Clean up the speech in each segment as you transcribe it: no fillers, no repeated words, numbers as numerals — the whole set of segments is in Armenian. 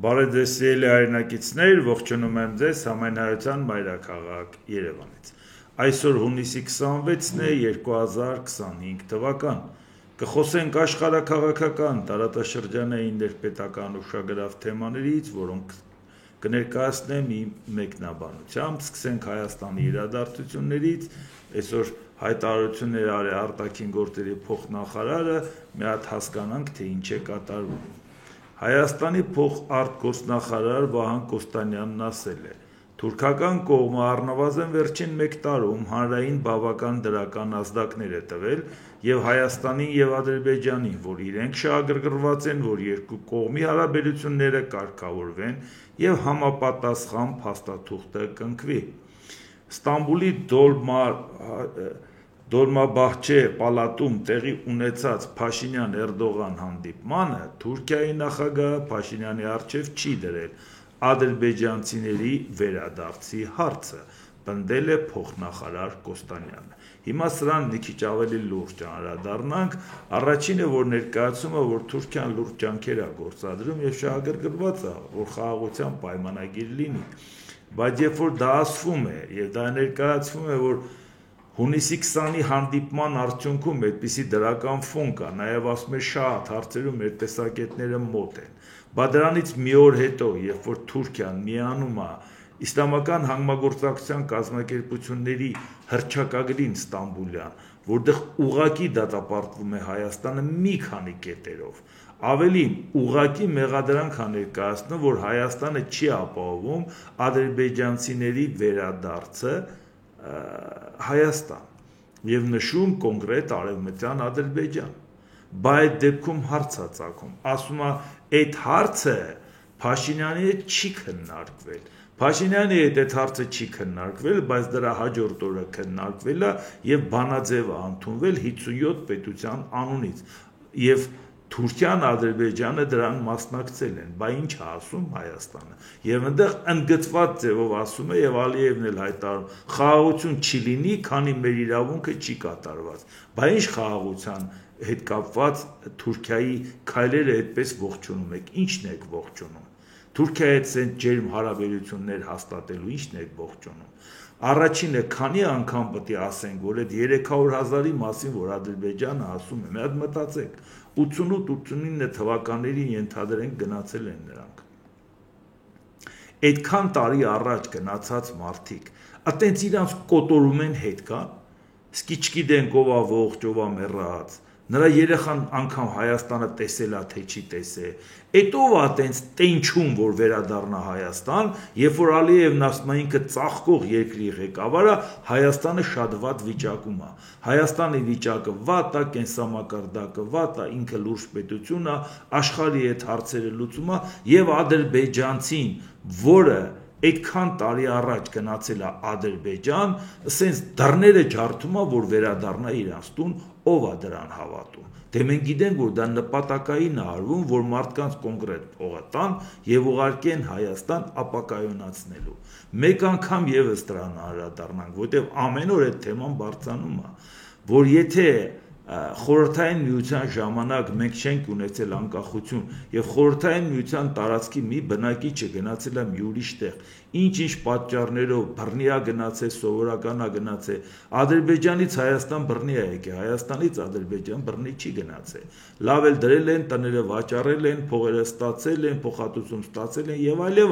Բարեձեւելի հայրենակիցներ, ողջունում եմ ձեզ Համայնայության մայրաքաղաք Երևանից։ Այսօր հունիսի 26-ն է 2025 թվական։ Կխոսենք աշխարհաքաղաքական, տարածաշրջանային ներպետական ուշագրավ թեմաներից, որոնք կներկայացնեմ իմ մեկնաբանությամբ։ Սկսենք Հայաստանի իրադարձություններից։ Այսօր հայտարարություններ արի արտաքին գործերի փոխնախարարը, մի հատ հասկանանք, թե ինչ է կատարվում։ Հայաստանի փոխարտգործնախարար Վահան Կոստանյանն ասել է. թուրքական կողմը առնվազն վերջին մեկ տարում հանրային բավական դրական ազդակներ է տվել եւ Հայաստանին եւ Ադրբեջանին, որ իրենք շահագրգռված են, որ երկու կողմի հարաբերությունները կարգավորվեն եւ համապատասխան փաստաթուղթը կնքվի։ Ստամբուլի Դոլմաբահչե պալատում տեղի ունեցած Փաշինյան-Էրդողան հանդիպմանը Թուրքիայի նախագահը Փաշինյանի առջև չի դրել ադրբեջանցիների վերադարձի հարցը, պնդել է փոխնախարար Կոստանյանը։ Հիմա սրան մի քիչ ավելի լուրջ անդրադառնանք։ Առաջինը, որ ներկայացումը, որ Թուրքիան լուրջ ջանքեր է գործադրում եւ շահագրգռված է, որ խաղաղության պայմանագիր լինի, բայց երբ որ դա ասվում է եւ դա ներկայացվում է, որ հունիսի 20-ի հանդիպման արդյունքում այդպիսի դրական ֆոն կա, նաև ասում է շատ հարցերում մեր տեսակետները մոտ են, բայց դրանից մի օր հետո, երբ որ Թուրքիան միանում է Իսլամական համագործակցության կազմակերպությունների հռչակագրին Ստամբուլյան, որտեղ ուղղակի դատապարտվում է Հայաստանը մի քանի կետերով, ավելին ուղղակի մեղադրանք է ներկայացնում, որ Հայաստանը չի ապահովում ադրբեջանցիների վերադարձը Հայաստան եւ նշում կոնկրետ արևմտյան Ադրբեջան, բայց այդ դեպքում հարց է ծագում, ասում է այդ հարցը Փաշինյանի հետ չի քննարկվել, Փաշինյանի հետ այդ հարցը չի քննարկվել, բայց դրա հաջորդ օրը քննարկվել է եւ բանաձև է ընդունվել 57 պետության անունից եւ Թուրքիան, Ադրբեջանը դրան մասնակցել են, բայց ինչ է ասում Հայաստանը։ Եվ այնտեղ ընդգծված ձևով ասում է եւ Ալիևն էլ հայտարարում, խաղաղություն չի լինի, քանի մեր իրավունքը չի կատարված։ Բայց ինչ խաղաղության հետ կապված Թուրքիայի քայլերը այդպես ողջունում եք, ի՞նչն եք ողջունում։ Թուրքիայի հետ ցենց ջերմ հարաբերություններ հաստատելու ի՞նչն եք ողջունում։ Առաջինը քանի անգամ պետք է ասենք, որ այդ 300,000-ի մասին, որ Ադրբեջանը ասում է, մի հատ մտածեք, 88-89 թվականներին ենթադրենք գնացել են նրանք։ Այդքան տարի առաջ գնացած մարդիկ, այտենց իրանց կոտորում են հետ կան, սկի չգիտենք ով է ողջ, ով է մեռած, նրա երեխան անգամ Հայաստանը տեսել է, թե չի տեսել, այդ ով է այտենց տենչում, որ վերադառնա Հայաստան, երբ որ Ալիևն ասում է ինքը ծաղկող երկրի ղեկավարը, Հայաստանը շատ վատ վիճակում է, Հայաստանի վիճակը վատ է, կենսամակարդակը վատ է, ինքը լուրջ պետություն է, աշխարհի այդ հարցերը լուծում է եւ ադրբեջանցին, որը այդքան տարի առաջ գնացել է Ադրբեջան, ասենց դռները ջարդում է, որ վերադառնա իրանց տուն, ով է դրան հավատում։ Դե մենք գիտենք, որ դա նպատակային է արվում, որ մարդկանց կոնկրետ փողը տան եւ ուղարկեն Հայաստան ապակայունացնելու։ Մեկ անգամ եւս դրան անդրադառնանք, որտեղ ամեն օր այդ թեման բարձրանում է, որ եթե Խորհրդային միության ժամանակ մենք չենք ունեցել անկախություն եւ Խորհրդային միության տարածքի մի բնակիչը գնացել է մի ուրիշ տեղ, ինչ պատճառներով բռնի է գնացել, սովորական է գնացել, Ադրբեջանից Հայաստան բռնի է եկել, Հայաստանից Ադրբեջան բռնի չի գնացել, լավ էլ դրել են, տները վաճառել են, փողերը ստացել են, փոխհատուցում ստացել են եւ այլ,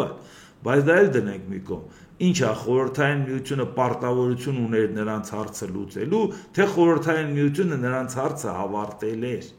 բայց դա էլ դնենք մի կողմ։ Ինչ է Խորհրդային միությունը պարտավորություն ուներ նրանց հարցը լուծելու, թե Խորհրդային միությունը նրանց հարցը ավարտել էր,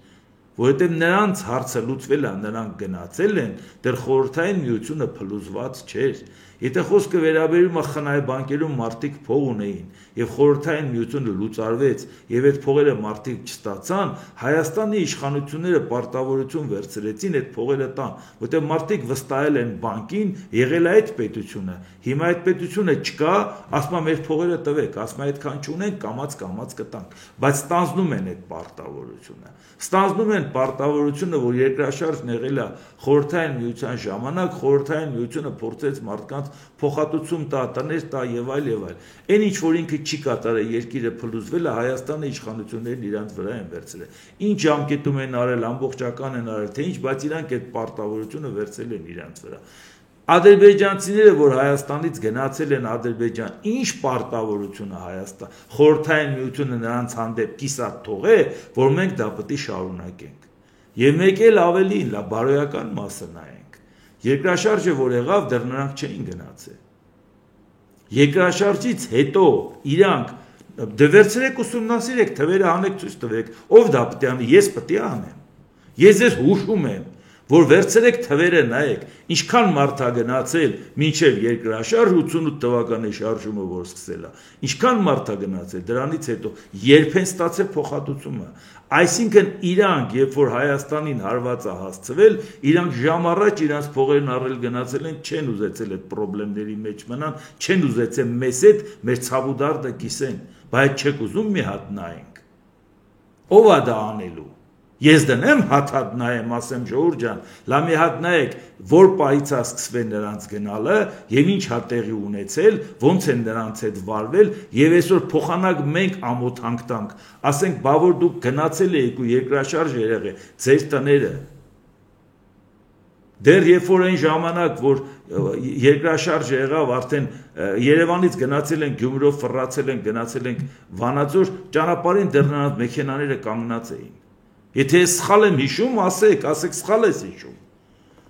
որովհետև նրանց հարցը լուծվել է, նրանք գնացել են, դեռ Խորհրդային միությունը փլուզված չէր։ Եթե խոսքը վերաբերում է խնայ բանկերում մարդիկ փող ունեին եւ Խորհրդային միությունը լուծարվեց եւ այդ փողերը մարդիկ չստացան, Հայաստանի իշխանությունները պարտավորություն վերցրեցին այդ փողերը տան, որտեղ մարդիկ վստահել են բանկին, եղել է այդ պետությունը, հիմա այդ պետությունը չկա, ասում է մեր փողերը տվեք, ասում է այդքան չունենք, կամած կտանք, բայց ստանձնում են այդ պարտավորությունը։ Ստանձնում են պարտավորությունը, որ երկրաշարժն եղել է Խորհրդային միության ժամանակ, Խորհրդային միությունը փորձեց մարդկանց փոխհատուցում տա, տներ տա եւ այլ եւ այլ։ Այն ինչ որ ինքը չի կատարել, երկիրը փլուզվել է, Հայաստանը իշխանություններն իրանց վրա են վերցրել։ Ինչ ժամկետում են արել, ամբողջական են արել, թե ինչ, բայց իրանք այդ պարտավորությունը վերցրել են իրանց վրա։ Ադրբեջանցիները, որ Հայաստանից գնացել են Ադրբեջան, ինչ պարտավորությունը Հայաստան, խորհրդային միությունը նրանց հանդեպ կիսատ թողե, որ մենք դա պետք է շարունակենք։ Եվ մեկ էլ ավելին, լա բարոյական մասը նայենք։ Երկրաշարժը, որ եղավ, դեռ նրանք չէին գնացել։ Երկրաշարժից հետո իրանք դե վերցրեք ուսումնասիրեք, թվերը հանեք ցույց տվեք, ով դա պետք է անի, ես պետք է անեմ։ Ես ձեզ հուշում եմ, որ վերցրեք թվերը նայեք, ինչքան մարդ է գնացել մինչև երկրաշարժ 88 թվականի շարժումը, որ սկսել է, ինչքան մարդ է գնացել, դրանից հետո երբ են ստացել փոխհատուցումը։ Այսինքն իրանք, երբ որ Հայաստանին հարված է հասցվել, իրանք ժամ առաջ իրանք փողերն առել գնացել են, չեն ուզեցել այդ խնդիրների մեջ մնան, չեն ուզեցել մեզ հետ մեր ցավուդարդը կիսեն, բայց չեք ուզում մի հատ նայենք։ Ով է դա անելու։ Ես դնեմ հատ նայեմ, ասեմ Ժողովուրդ ջան, լա մի հատ նայեք, որ պահից է սկսվել նրանց գնալը եւ ինչ հա տեղի ունեցել, ոնց են նրանց հետ վարվել եւ այսօր փոխանակ մենք ամոթանք տանք, ասենք բա որ դուք գնացել եք ու երկրաշարժ եղել է, ձեր տները դեռ երբ որ այն ժամանակ, որ երկրաշարժը եղավ, արդեն Երևանից գնացել են Գյումրով, ֆռացել են, գնացել են Վանաձոր, ճանապարհին դեռ նրանց մեքենաները կանգնած էին։ Եթե սխալ եմ հիշում, ասեք սխալ ես հիշում։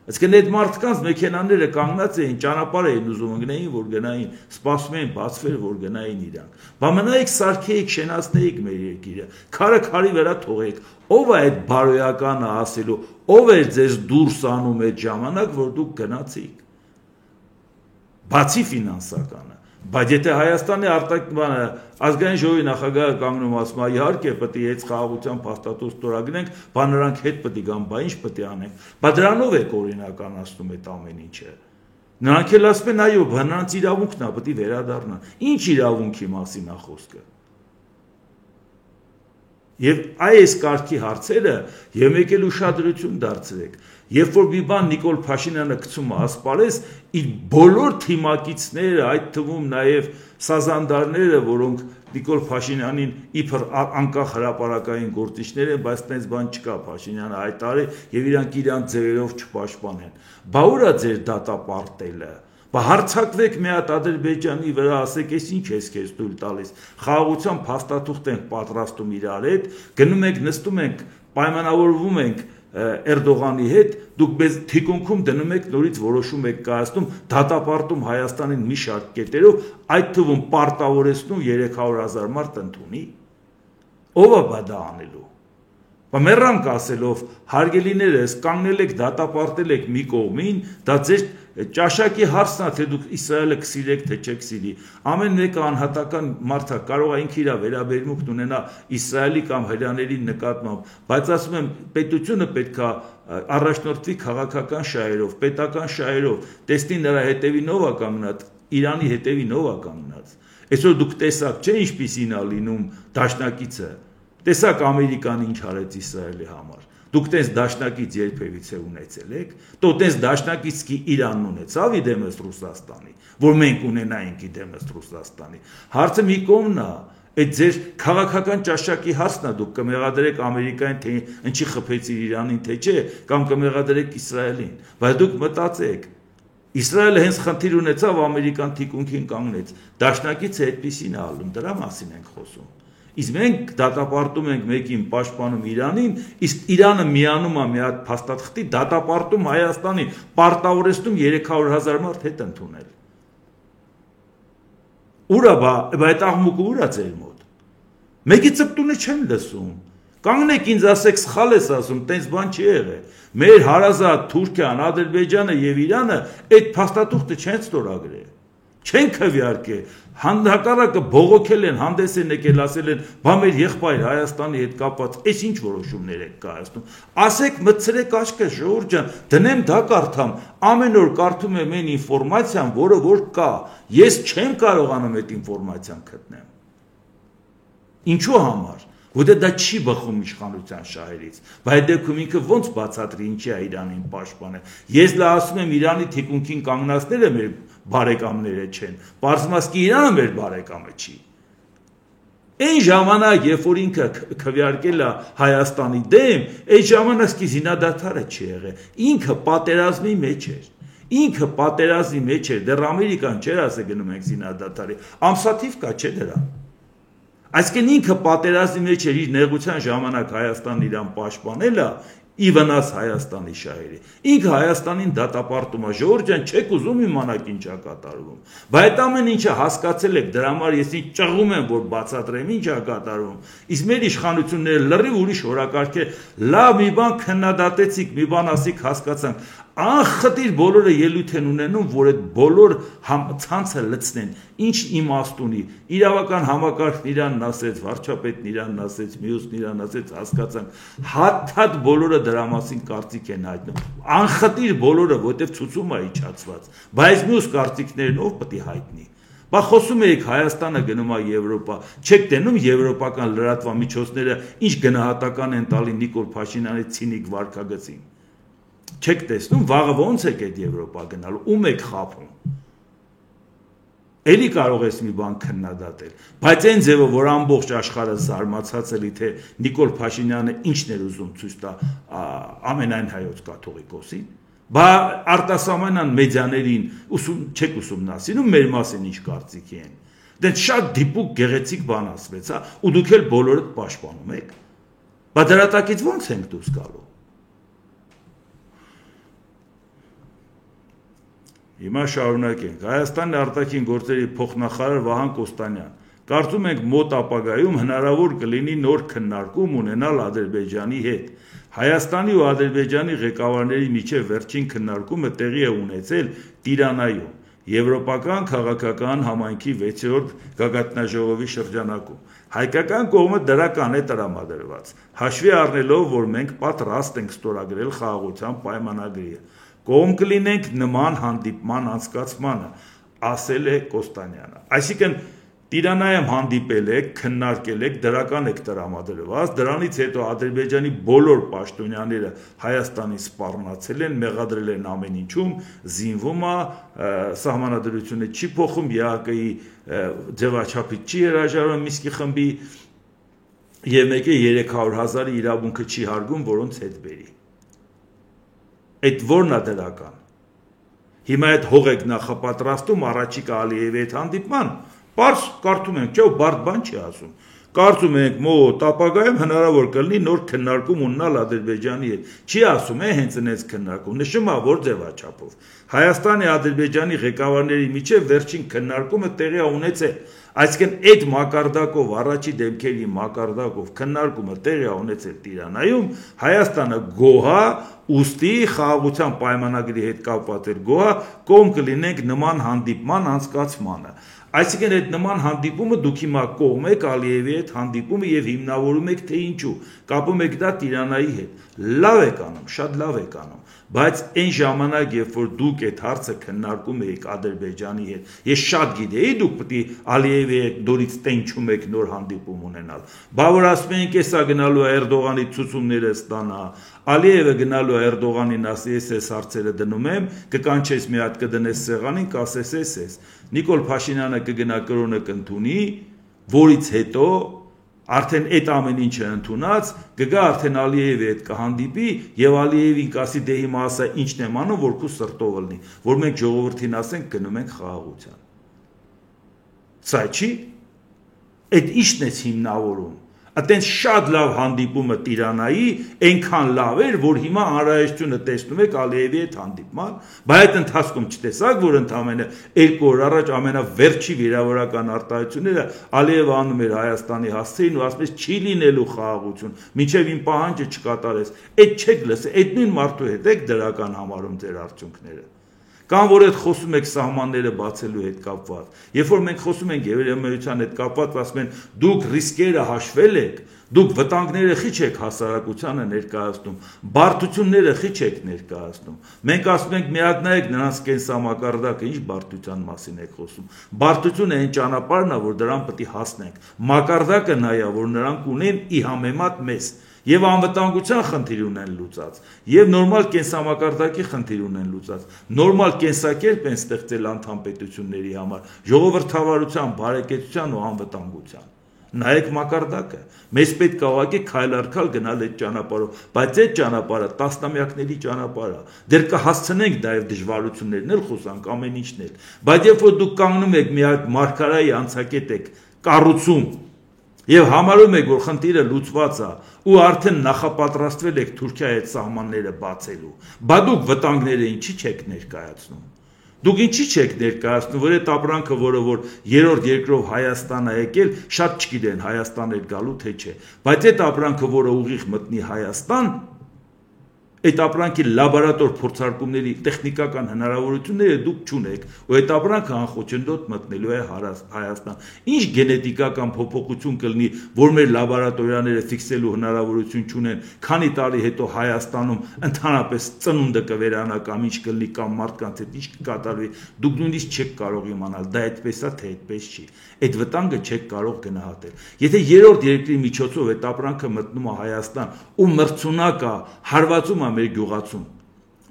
Այսինքն այդ մարդկանց մեքենաները կանգնած էին, ճանապարհ էին ուզում գնային, որ գնային, սպասում էին բացվել, որ գնային իրանք։ Բա մնայեք սարքեիք, շենացնեիք մեր երկիրը, քարը քարի վրա թողեք։ Ով է այդ բարոյականը ասելու, ով էր ձեզ դուրս անում այդ ժամանակ, որ դուք գնացիք։ Բացի ֆինանսականը, բայց եթե Հայաստանի ազգային ժողովի նախագահը կանգնում ասում է իհարկե պետք է այդ խաղաղության փաստաթուղթ ստորագրենք, բա նրանք հետ պետք է գան, բա ինչ պետք է անենք։ Բա դրանով եք օրինականացնում այդ ամեն ինչը։ Նրանք էլ ասում են այո, բա նրանց իրավունքն է, պետք է վերադառնան։ Ինչ իրավունքի մասին է խոսքը։ Եվ այս կարգի հարցերը եւ մեկ էլ ուշադրություն դարձրեք, երբ որ մի բան Նիկոլ Փաշինյանը գցում է ասպարեզ, իր բոլոր թիմակիցները, այդ թվում նաեւ սազանդարները, որոնք Նիկոլ Փաշինյանին իբր անկախ հրապարակային գործիչներ են, բայց տենց բան չկա, Փաշինյանը հայտարարի եւ իրանք իրանք ձևերով չպաշտպանեն։ Բա ուր է ձեր դատապարտելը։ Բա հարցակվեք մի հատ Ադրբեջանի վրա, ասեք, ես ինչ ես քեզ թույլ տալիս։ Խաղաղության փաստաթուղթ ենք պատրաստում իրար հետ, գնում ենք, նստում ենք, պայմանավորվում ենք Էրդողանի հետ, դուք մեզ թիկունքում դնում եք նորից որոշում եք կայացնում, դատապարտում Հայաստանին մի շարք կետերով, այդ թվում պարտավորեցնում 300,000 մարդ ընդունի։ Ով է բա դա անելու։ Բա մեռանք ասելով, հարգելիներս, կանգնել եք, դատապարտել եք մի կողմին, դա ձեր ճաշակի հարցն է, թե դուք Իսրայելը կսիրեք, թե չեք սիրի։ Ամեն մեկը անհատական մարդ է, կարող է ինքը իր վերաբերմունքն ունենա Իսրայելի կամ հրեաների նկատմամբ, բայց ասում եմ, պետությունը պետք է առաջնորդվի քաղաքական շահերով, պետական շահերով, տեսնի նրա հետևին ով է կանգնած, Իրանի հետևին ով է կանգնած։ Այսօր դուք տեսաք, չէ՞ ինչպիսին է լինում դաշնակիցը։ Տեսաք Ամերիկան ինչ արեց Իսրայելի համար։ Դուք տես դաշնակից երբևիցե ունեցել եք, то տես դաշնակից կի Իրանն ունեցավ իդեմս Ռուսաստանի, որ մենք ունենայինք իդեմս Ռուսաստանի։ Հարցը մի կողմն է, այդ ձեր քաղաքական ճաշակի հարցն է, դուք կմեղադրեք Ամերիկային, թե ինչի խփեցիր Իրանին, թե չէ, կամ կմեղադրեք Իսրայելին, բայց դուք մտածեք, Իսրայելը հենց խնդիր ունեցավ Ամերիկան թիկունքին կանգնեց, դաշնակիցը այդպեսին է ալում, դրա մասին ենք խոսում։ Իսկ մենք դատապարտում ենք մեկին պաշտպանում Իրանին, իսկ Իրանը միանում է մի հատ փաստաթղթի դատապարտում Հայաստանին, պարտավորեցնում 300,000 մարդ հետ ընդունել։ Ուր է բա այդ աղմուկը ուր է ձեր մոտ։ Մեկի ծպտունը չեմ լսում։ Կանգնեք ինձ ասեք սխալ ես ասում, տենց բան չի եղել։ Մեր հարազատ Թուրքիան, Ադրբեջանը եւ Իրանը այդ փաստաթուղթը չեն ստորագրել։ Չեն քվեարկել, հակառակը բողոքել են, հանդես են եկել, ասել են, բա մեր եղբայր Հայաստանի հետ կապված, այս ինչ որոշումներ եք կայացնում։ Ասեք, մտցրեք աչքը, Ժողովուրդ ջան, դնեմ դա կարդամ, ամեն օր կարդում եմ այն ինֆորմացիան, որը որ կա, ես չեմ կարողանում այդ ինֆորմացիան գտնեմ։ Ինչու համար։ Որտե դա չի բխում իշխանության շահերից, բայց դեպքում ինքը ոնց բացատրի ինչի է Իրանին պաշտպանել։ Ես լավ ասում եմ Իրանի թիկունքին կանգնածները մեր բարեկամները չեն, պարզմասկի Իրանը մեր բարեկամը չի։ Այն ժամանակ, երբ որ ինքը քվեարկել է Հայաստանի դեմ, այդ ժամանակ սկի զինադադարը չի եղել, ինքը պատերազմի մեջ էր։ Ինքը պատերազմի մեջ էր, դեռ Ամերիկան չէր ասել գնում ենք զինադադարի, ամսաթիվ կա չէ դրան։ Այսինքն ինքը պատերազմի մեջ էր իր նեղության ժամանակ Հայաստանն իրան պաշտպանել է, ի վնաս Հայաստանի շահերի։ Ինքը Հայաստանին դատապարտում է, ժողովուրդ ջան, չեք ուզում իմանալ ինչ է կատարվում։ Բայց ամեն ինչը հասկացել եք, դրա համար ես ճղում եմ, որ բացատրեմ ինչ է կատարվում։ Իսկ մեր իշխանությունները լրիվ ուրիշ օրակարգ է, լավ մի բան քննադատեցիք, մի բան ասիք, հասկացանք։ Անխտիր բոլորը ելույթ են ունենում, որ այդ բոլոր ցանցը լցնեն, ինչ իմաստ ունի, իրավական համակարգն իրանն ասեց, վարչապետն իրանն ասեց, մյուսն իրանն ասեց, հասկացանք, հատ բոլորը դրա մասին կարծիք են հայտնում, անխտիր բոլորը, որտեվ ցուցում է իջացված, բայց մյուս կարծիքներն ով պետք է հայտնի։ Բա խոսում եք Հայաստանը գնում է Եվրոպա, չեք տենում եվրոպական լրատվամիջոցները ինչ գնահատական են տալի Նիկոլ Փաշինյանի ցինիկ վարքագծին։ Չեք տեսնում, վաղը ոնց եք այդ Եվրոպա գնալու, ում եք խափում։ Էլի կարող ես մի բան քննադատել, բայց այն ձևը, որ ամբողջ աշխարհը զարմացած էլի, թե Նիկոլ Փաշինյանը ինչն էր ուզում ցույց տա ամենայն հայոց կաթողիկոսին, բա արտասահմանյան մեդիաներին չեք ուսումնասիրում մեր մասին ինչ կարծիքի են։ Դե շատ դիպուկ գեղեցիկ բան ասվեց, հա, ու դուք էլ բոլորդ պաշտպանում եք։ Բա դրա տակից ոնց ենք դուրս գալու։ Հիմա շարունակենք։ Հայաստանի արտաքին գործերի փոխնախարար Վահան Կոստանյան։ Կարծում ենք մոտ ապագայում հնարավոր կլինի նոր քննարկում ունենալ Ադրբեջանի հետ։ Հայաստանի ու Ադրբեջանի ղեկավարների միջև վերջին քննարկումը տեղի է ունեցել Տիրանայում, Եվրոպական քաղաքական համայնքի 6-րդ գագաթնաժողովի շրջանակում։ Հայկական կողմը դրական է տրամադրված, հաշվի առնելով, որ մենք պատրաստ ենք ստորագրել խաղաղության պայմանագրերը։ Կողմ կլինենք նման հանդիպման անցկացմանը, ասել է Կոստանյանը։ Այսինքն Տիրանայում հանդիպել եք, քննարկել եք, դրական եք տրամադրված, դրանից հետո Ադրբեջանի բոլոր պաշտոնյաները Հայաստանի սպառնացել են, մեղադրել են ամեն ինչում, զինվում է, սահմանադրությունը չի փոխում, ԵԱԿ-ի ձևաչափից չի հրաժարվում Մինսկի խմբի եւ մեկը 300,000-ի իրավունքը չի հարգում, որոնց հետ բերի։ Այդ որն է դրական։ Հիմա այդ հող եք նախապատրաստում առաջիկա Ալիևի հետ հանդիպման, պարզ կարծում ենք, չէ՞ բարդ բան չի ասում։ Կարծում ենք մոտ ապագայում հնարավոր կլինի նոր քննարկում ունենալ Ադրբեջանի հետ։ Չի ասում է հենց այնպես քննարկում, նշում է որ ձևաչափով։ Հայաստանի Ադրբեջանի ղեկավարների միջև վերջին քննարկումը տեղի է ունեցել։ Այսինքն այդ մակարդակով առաջի դեմքերի մակարդակով քննարկումը տեղի է ունեցել Տիրանայում, Հայաստանը գոհա, ուստի խաղաղության պայմանագրի հետ կապված էր գոհա, կողմ կլինենք նման հանդիպման անցկացմանը։ Այսինքն այդ նման հանդիպումը դուք հիմա կողմ եք Ալիևի հետ հանդիպումը եւ հիմնավորում եք թե ինչու, կապում եք դա Տիրանայի հետ։ Լավ եք անում, շատ լավ եք անում, բայց այն ժամանակ, երբ որ դուք այդ հարցը քննարկում եք Ադրբեջանի հետ, ես շատ գիտեի դուք պետք է Ալիևի հետ դորից տենչում եք նոր հանդիպում ունենալ։ Բա որ ասում ենք էսա գնալու է Էրդողանի ցուցումները ստանա, Ալիևը գնալու է Էրդողանին ասի ես հարցերը դնում եմ, կկանչես մի հատ կդնես սեղանին, կասես ես։ Նիկոլ Փաշինյանը կգնա կրոնը կընդունի, որից հետո արդեն այդ ամեն ինչը ընդունած, կգա արդեն Ալիևի հետ կհանդիպի եւ Ալիևին կասի դե հիմա ասա ինչն եմ անում, որ քու սրտով լինի, որ մենք ժողովրդին ասենք գնում ենք խաղաղության։ Սա չի։ Այդ ի՞նչն է հիմնավորում։ Այդտենց շատ լավ հանդիպումը Տիրանայի, այնքան լավ էր, որ հիմա անհրաժեշտությունը տեսնում եք Ալիևի հետ հանդիպման, բայց այդ ընթացքում չտեսակ, որ ընդամենը 2 օր առաջ ամենավերջի վիրավորական արտահայտությունները Ալիևը անում էր Հայաստանի հասցեին ու ասում էր չի լինելու խաղաղություն, մինչև իմ պահանջը չկատարես, այդ չեք լսել, այդ նույն մարդու հետ եք դրական համարում ձեր արդյունքները։ Կամ որ այդ խոսում եք սահմանները բացելու հետ կապված։ Երբ որ մենք խոսում ենք Եվրամիության հետ կապված, ասում են դուք ռիսկերը հաշվել եք, Դուք վտանգները խիչ եք հասարակությանը ներկայացնում, բարդությունները խիչ եք ներկայացնում։ Մենք ասում ենք միագնայեք նրանց կենսամակարդակը, ինչ բարդության մասին եք խոսում։ Բարդությունը այն ճանապարհն է, որ դրան պետք է հասնենք։ Մակարդակը նա է, որ նրանք ունեն ի համեմատ մեզ։ Եվ անվտանգության խնդիր ունեն լուծած, եւ նորմալ կենսամակարդակի խնդիր ունեն լուծած, նորմալ կենսակերպ են ստեղծել անդամպետությունների համար, ժողովրդավարության, բարեկեցության ու անվտանգության։ Նայեք մակարդակը, մեզ պետք է ուղղակի քայլ առ քայլ գնալ այդ ճանապարհով, բայց այդ ճանապարհը տասնամյակների ճանապարհ է, դեռ կհասցնենք նաև դժվարություններն էլ խոսանք, ամեն ինչն էլ, բայց երբ որ դուք կանգնում եք մի հատ մարգարայի անցակետ եք կառուցում եւ համարում եք, որ խնդիրը լուծված է ու արդեն նախապատրաստվել եք Թուրքիայի այդ սահմանները բացելու, բա դուք վտանգները ինչի՞ չեք ներկայացնում։ Դուք ինչի՞ չեք ներկայացնում, որ այդ ապրանքը, որ երրորդ երկրով Հայաստան է եկել, շատ չգիտեն Հայաստան էր գալու թե չէ, բայց այդ ապրանքը, որը ուղիղ մտնի Հայաստան, այդ ապրանքի լաբորատոր փորձարկումների տեխնիկական հնարավորությունները դուք չունեք, ու այդ ապրանքը անխոչնդոտ մտնելու է Հայաստան։ Ինչ գենետիկական փոփոխություն կլինի, որ մեր լաբորատորիաները ֆիքսելու հնարավորություն չունեն, քանի տարի հետո Հայաստանում ընդհանրապես ծնունդը կվերանա կամ ինչ կլինի կամ մարդկանց հետ ինչ կկատարվի, դուք նույնիսկ չեք կարող իմանալ, դա այդպես է թե այդպես չի։ Այդ վտանգը չեք կարող գնահատել։ Եթե երրորդ երկրի միջոցով այդ ապրանքը մտնում է Հայաստան ու մրցունակ է, հարվածում է մեր գյուղացուն,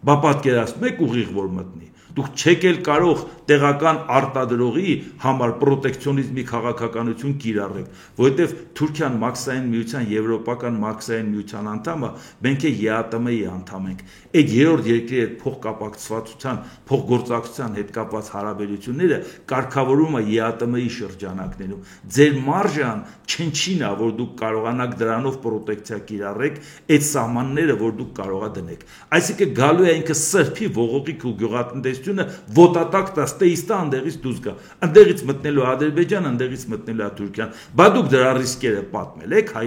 բա պատկերացնում եք ուղիղ որ մտնի, դուք չեք էլ կարող տեղական արտադրողի համար պրոտեկցիոնիզմի քաղաքականություն կիրառեք, որովհետև Թուրքիան մաքսային միության, եվրոպական մաքսային միության անդամ է, մենք ԵԱՏՄ-ի անդամ ենք։ Այդ երրորդ երկրի հետ փոխկապակցվածության, փոխգործակցության հետ կապված հարաբերությունները կարգավորում է ԵԱՏՄ-ի շրջանակներում։ Ձեր մարժան չնչին է, որ դուք կարողանաք դրանով պրոտեկցիա կիրառեք այդ սահմանները, որ դուք կարող եք դնեք։ Այսինքն գալու է ինքը սրբի ողողիկ ու գյուղատնտեսությունը ոտատակ տաստեիստա ընդեղից դուրս գա։ Ընդեղից մտնելու Ադրբեջան, ընդեղից մտնելու Թուրքիան։ Բա դուք դրա ռիսկերը պատմել եք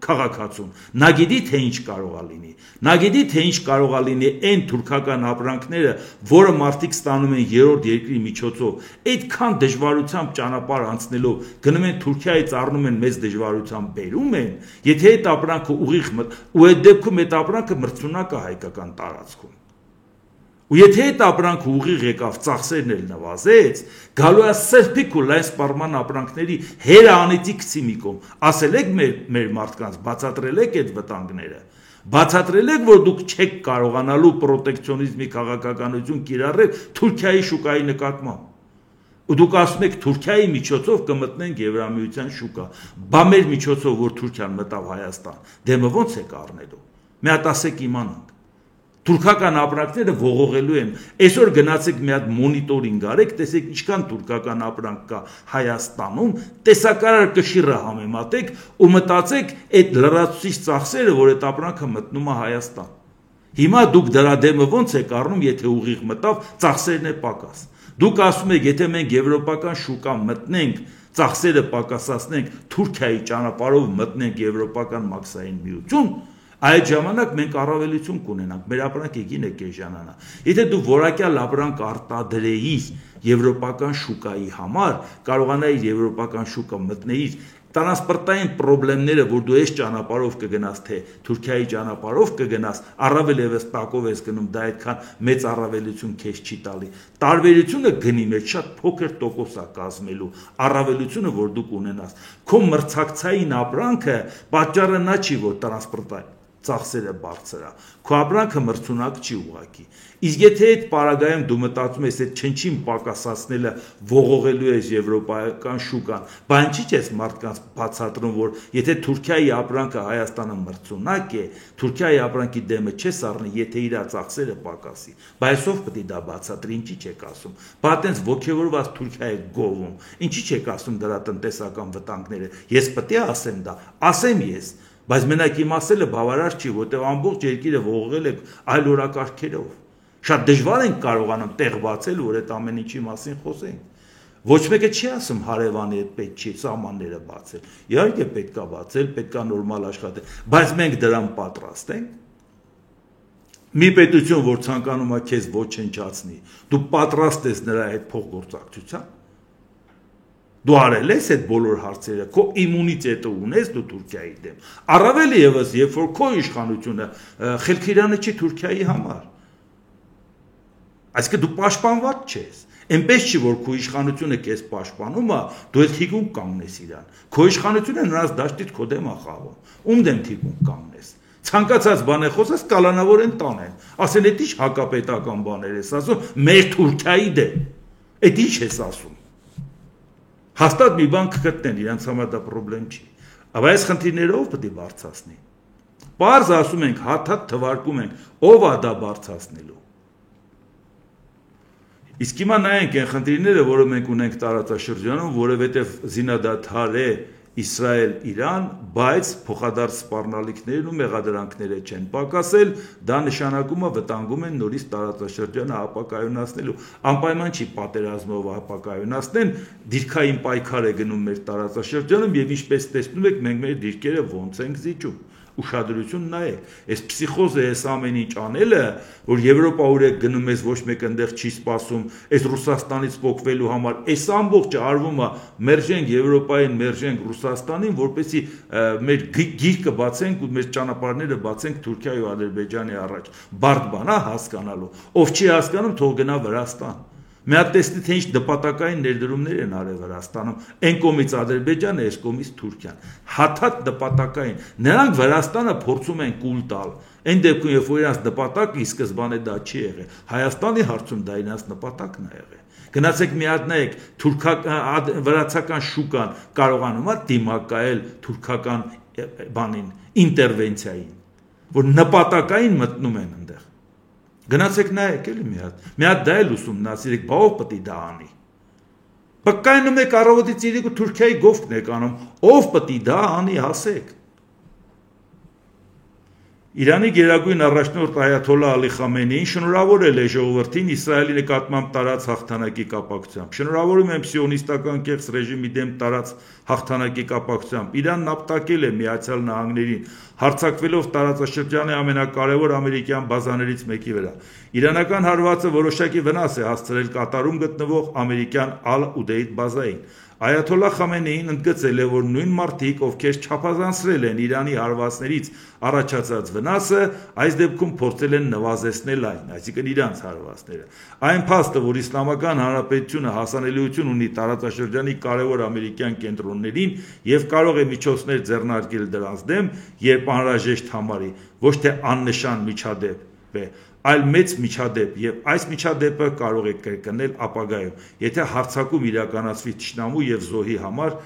քաղաքացուն։ Նա գիտի թե ինչ կարող է լինի։ Նա գիտի թե ինչ կարող է լինի այն թուրքական ապրանքները, որը մարդիկ ստանում են երրորդ երկրի միջոցով, այդքան դժվարությամբ ճանապարհ անցնելով գնում են Թուրքիայից առնում են մեծ դժվարությամբ բերում են, եթե այդ ապրանքը ուղիղ ու այդ դեպքում այդ ապրանքը մրցունակ է հայկական տարածքում։ Ու եթե այդ ապրանքը ուղիղ եկավ, ծախսերն էլ նվազեց, գալու է սրբիկ ու լայն սպառման ապրանքների հերը անիծի գցի մի կողմ։ Ասել եք մեր մարդկանց, բացատրել եք այդ վտանգները։ Բացատրել եք, որ դուք չեք կարողանալու պրոտեկցիոնիզմի քաղաքականություն կիրառել Թուրքիայի շուկայի նկատմամբ։ Ու դուք ասում եք Թուրքիայի միջոցով կմտնենք Եվրամիության շուկա։ Բա մեր միջոցով, որ Թուրքիան մտավ Հայաստան, դեմը ո՞նց եք առնելու։ Մի հատ ասեք իմանանք։ Թուրքական ապրանքները ողողելու են։ Այսօր գնացեք մի հատ մոնիտորինգ արեք, տեսեք ինչքան թուրքական ապրանք կա Հայաստանում, տեսակարար կշիռը համեմատեք ու մտածեք այդ լրացուցիչ ծախսերը, որ այդ ապրանքը մտնում է Հայաստան։ Հիմա դուք դրա դեմը ո՞նց եք առնում, եթե ուղիղ մտավ, ծախսերն է պակաս։ Դուք ասում եք, եթե մենք եվրոպական շուկա մտնենք, ծախսերը պակասացնենք, Թուրքիայի ճանապարհով մտնենք եվրոպական մաքսային միություն, այդ ժամանակ մենք առավելություն կունենանք, մեր ապրանքը գինը կեժանանա։ Եթե դու որակյալ ապրանք արտադրեիր եվրոպական շուկայի համար, կարողանայիր եվրոպական շուկա մտնեիր, տրանսպորտային խնդիրները, որ դու այս ճանապարհով կգնաս, թե Թուրքիայի ճանապարհով կգնաս, առավել եւս տակով ես գնում, դա այդքան մեծ առավելություն քեզ չի տալի։ Տարբերությունը գնի մեջ շատ փոքր տոկոս է կազմելու, առավելությունը, որ դուք ունենաս։ Քո մրցակցային ապրանքը պատճառը նա չի, որ տրանսպորտային ծախսերը բարձր է, քո ապրանքը մրցունակ չի ուղղակի։ Իսկ եթե այդ պարագայում դու մտածում ես այդ չնչին պակասացնելը ողողելու ես եվրոպական շուկան, բա ինչի՞ ես մարդկանց բացատրում, որ եթե Թուրքիայի ապրանքը Հայաստանը մրցունակ է, Թուրքիայի ապրանքի դեմը չես առնի, եթե իր ծախսերը պակասի։ Բա այսով պետք է դա բացատրի, ինչի՞ չեք ասում։ Բա այտենց ոգևորված Թուրքիա է գովում, ինչի՞ չեք ասում դրա տնտեսական վտանգները։ Ես պետք է ասեմ դա, ասեմ ես։ Բայց մենակ իմ ասելը բավարար չի, որտեղ ամբողջ երկիրը ողողել եք այլ օրակարգերով։ Շատ դժվար ենք կարողանում տեղ բացել, որ այդ ամեն ինչի մասին խոսենք։ Ոչ մեկը չի ասում հարևանի հետ պետք չի սահմանները բացել։ Իհարկե պետք է բացել, պետք է նորմալ աշխատել, բայց մենք դրան պատրաստ ենք։ Մի պետություն, որ ցանկանում է քեզ ոչնչացնի, դու պատրաստ ես նրա հետ փոխգործակցության։ Դու արել ես այդ բոլոր հարցերը, քո իմունիտետը ունես դու Թուրքիայի դեմ։ Առավել եւս, երբ որ քո իշխանությունը խելքիրանը չի Թուրքիայի համար։ Այսինքն դու պաշտպանված չես։ Այնպես չի, որ քո իշխանությունը քեզ պաշտպանում է, դու էլ թիկուն կանգնես իրան։ Քո իշխանությունը նրանց դաշտից քո դեմ է խաղում։ Ում դեմ թիկուն կանգնես։ Ցանկացած բան է խոսես, կալանավորեն տանեն։ Ասեն, այդ ի՞նչ հակապետական բաներ ես ասում, մեր Թուրքիայի դեմ։ Այդ ի՞նչ ես ասում։ Հաստատ մի բան կգտնեն, իրանց համար դա պրոբլեմ չի։ Բայց այս խնդիրները ով պետք է բարձրացնի։ Պարզ ասում ենք, հաթաթ թվարկում ենք, ով է դա բարձրացնելու։ Իսկ հիմա նայենք այն խնդիրները, որը մենք ունենք տարածաշրջանում, որովհետև զինադադար է Իսրայել-Իրան, բայց փոխադարձ սպառնալիքներն ու մեղադրանքները չեն պակասել, դա նշանակում է վտանգում են նորից տարածաշրջանը ապակայունացնելու։ Անպայման չի պատերազմով ապակայունացնեն, դիրքային պայքար է գնում մեր տարածաշրջանում եւ ինչպես տեսնում եք, մենք մեր դիրքերը ոնց ենք զիջում։ Ուշադրություն նայեք, այս փսիխոզը, այս ամեն ինչ անելը, որ Եվրոպա ուրեք գնում ես, ոչ մեկ այնտեղ չի սպասում, այս Ռուսաստանից փոխվելու համար, այս ամբողջը արվում է մերժենք Եվրոպային, մերժենք Ռուսաստանին, որպեսզի մեր գիրկը բացենք ու մեր ճանապարհները բացենք Թուրքիայի ու Ադրբեջանի առաջ։ Բարդ բան է հասկանալու։ Ով չի հասկանում, թող գնա Վրաստան։ Մի հատ տեսնի թե ինչ նպատակային ներդրումներ են արել Վրաստանում, այն կողմից Ադրբեջանը, այս կողմից Թուրքիան։ Հաթաթ նպատակային։ Նրանք Վրաստանը փորձում են կուլ տալ։ Այն դեպքում, երբ որ իրանց նպատակը ի սկզբանե դա չի եղել, Հայաստանի հարցում դա իրանց նպատակն է եղել։ Գնացեք մի հատ նայեք, վրացական շուկան կարողանում է դիմակայել թուրքական բանին, ինտերվենցիային, որ նպատակային մտնում են այնտեղ։ Գնացեք նայեք էլի մի հատ դա էլ ուսումնասիրեք, բա ով պետք է դա անի։ Պկայնում եք առավոտից իրիկու Թուրքիայի գովքն եք անում, ով պետք է դա անի, հասեք։ Իրանի գերագույն առաջնորդ Այաթոլլահ Ալի Խամենեին շնորհավորել է ժողովրդին Իսրայելի նկատմամբ տարած հաղթանակի կապակցությամբ։ Շնորհավորում եմ սիոնիստական կեղծ ռեժիմի դեմ տարած հաղթանակի կապակցությամբ։ Իրանն ապտակել է Միացյալ Նահանգներին, հարձակվելով տարածաշրջանի ամենակարևոր ամերիկյան բազաներից մեկի վրա։ Իրանական հարվածը որոշակի վնաս է հասցրել Կատարում գտնվող ամերիկյան Ալ-Ուդեյդ բազային։ Այաթոլլահ Խամենեին ընդգծել է, որ նույն մարդիկ, ովքեր չափազանցրել են Իրանի հարվածներից առաջացած վնասը, այս դեպքում փորձել են նվազեցնել այն, այսինքն իրանց հարվածները։ Այն փաստը, որ Իսլամական Հանրապետությունը հասանելիություն ունի տարածաշրջանի կարևոր ամերիկյան կենտրոններին եւ կարող է միջոցներ ձեռնարկել դրանց դեմ, երբ անհրաժեշտ համարի, ոչ թե աննշան միջադեպ է, այլ մեծ միջադեպ եւ այս միջադեպը կարող է կրկնել ապագայում, եթե հարձակում իրականացվի թշնամու եւ զոհի համար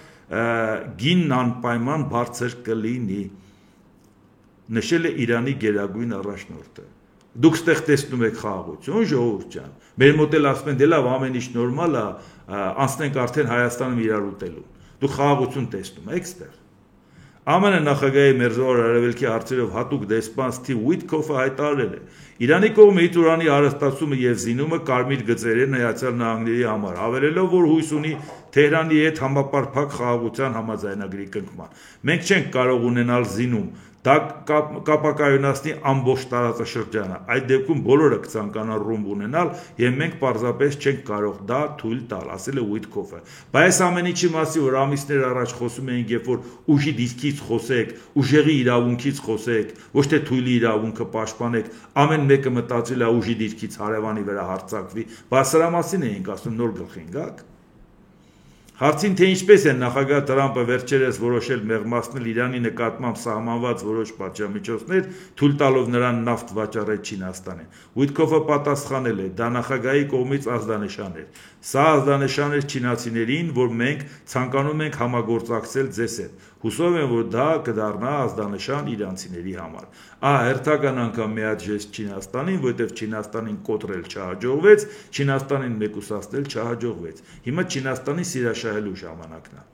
գինն անպայման բարձր կլինի, նշել է Իրանի գերագույն առաջնորդը։ Դուք ստեղ տեսնում եք խաղաղություն, ժողովուրդ ջան։ Մեր մոտ էլ ասում են, դե լավ, ամեն ինչ նորմալ է, անցնենք արդեն Հայաստանում իրար ուտելու։ Դուք խաղաղություն տեսնում եք ստեղ։ ԱՄՆ նախագահի Մերձավոր Արևելքի հարցերով հատուկ դեսպան Սթիվ Ուիթքոֆը հայտարարել է. Իրանի կողմից ուրանի հարստացումը եւ զինումը կարմիր գծեր են Միացյալ Նահանգների համար, հավելելով, որ հույս ունի Թեհրանի հետ համապարփակ խաղաղության համաձայնագրի կնքման։ Մենք չենք կարող ունենալ զինում, դա կապակայունացնի ամբողջ տարածաշրջանը։ Այդ դեպքում բոլորը կցանկանան ռումբ ունենալ եւ մենք պարզապես չենք կարող դա թույլ տալ, ասել է Ուիթքոֆը։ Բայց ամեն ինչի մասի որ ամիսներ առաջ խոսում էինք, երբ որ ուժի դիրքից խոսեք, ուժերի իրավունքից խոսեք, ոչ թե թույլի իրավունքը պաշտպանեք, ամեն մեկը մտածել է ուժի դիրքից հարևանի վրա հարձակվի, բայց սրա մասին էինք ասում նոր գլխին գաք։ Հարցին թե ինչպես է նախագահ Տրամպը վերջերս որոշել մեղմացնել Իրանի նկատմամբ սահմանված որոշ պատժամիջոցներ, թույլ տալով նրան նավթ վաճառել Չինաստանին։ Ուիթքոֆը պատասխանել է. դա նախագահի կողմից ազդանշան էր։ Սա ազդանշան էր չինացիներին, որ մենք ցանկանում ենք համագործակցել ձեզ հետ։ Հուսով եմ, որ դա կդառնա ազդանշան իրանցիների համար։ Հերթական անգամ մի հատ ժեստ Չինաստանին, որտեղ Չինաստանին կոտրել չհաջողվեց, Չինաստանին մեկուսացնել չհաջողվեց։ Հիմա Չինաստանի սիրաշահելու ժամանակն է։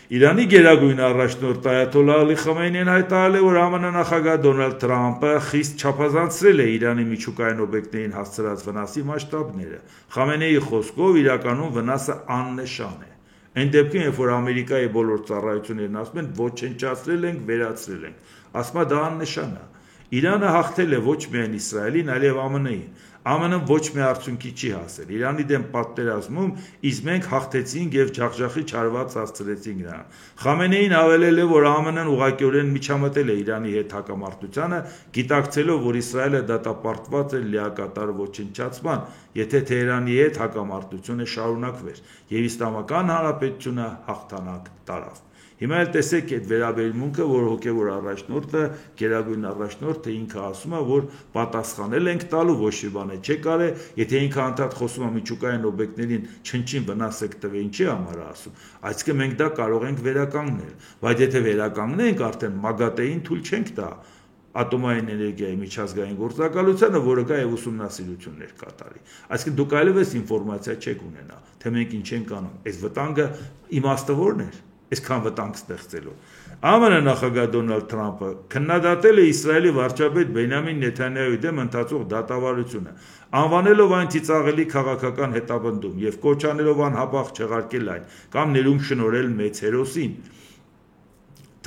Իրանի գերագույն առաջնորդ Այաթոլլահ Ալի Խամենեին հայտարարել է, որ ԱՄՆ նախագահ Դոնալդ Թրամփը խիստ չափազանցրել է Իրանի միջուկային օբյեկտներին հասցրած վնասի մասշտաբները։ Խամենեիի խոսքով իրականում վնասը աննշան է։ Այն դեպքում, երբ որ Ամերիկայի բոլոր ծառայություններն ասում են ոչնչացրել ենք, վերացրել ենք, ասում է դա աննշան է։ Իրանը հաղթել է ոչ միայն Իսրայելին, այլև ԱՄՆ-ին։ ԱՄՆ-ն ոչ մի արդյունքի չի հասել։ Իրանի դեմ պատերազմում իսկ մենք հաղթեցինք եւ ջախջախի չարված հասցրեցինք նրան։ Խամենեին հավելել է, որ ԱՄՆ-ն ուղղակիորեն միջամտել է Իրանի հետ հակամարտությանը, գիտակցելով, որ Իսրայելը դատապարտված է լիակատար ոչնչացման, եթե Թեհրանի հետ հակամարտությունը շարունակվեր, եւ Իսլամական Հանրապետությունը հաղթանակ տարավ։ Հիմա էլ տեսեք այդ վերաբերմունքը, որ հոգևոր առաջնորդը, գերագույն առաջնորդը ինքը ասում է, որ պատասխանել ենք տալու, ոչ մի բան չեք արել, եթե ինքը անդադ խոսում է միջուկային օբյեկտներին չնչին վնաս եք տվել, ինչի համար է ասում։ Այսինքն մենք դա կարող ենք վերականգնել, բայց եթե վերականգնենք, արդեն ՄԱԳԱՏԵ-ին թույլ չենք տա ատոմային էներգիայի միջազգային գործակալությանը, որը գա եւ ուսումնասիրություններ կատարի։ Այսինքն դուք այլևս ինֆորմացիա չեք ունենա, թե մենք ինչ ենք անում։ Այս վտանգը իմաստը ո՞րն էր։ Այսքան վտանգ ստեղծելու։ ԱՄՆ նախագահ Դոնալդ Թրամփը քննադատել է Իսրայելի վարչապետ Բենյամին Նեթանյահուի դեմ ընթացող դատավարությունը, անվանելով այն ծիծաղելի քաղաքական հետապնդում եւ կոչ անելով անհապաղ չեղարկել այն կամ ներում շնորհել մեծ հերոսին։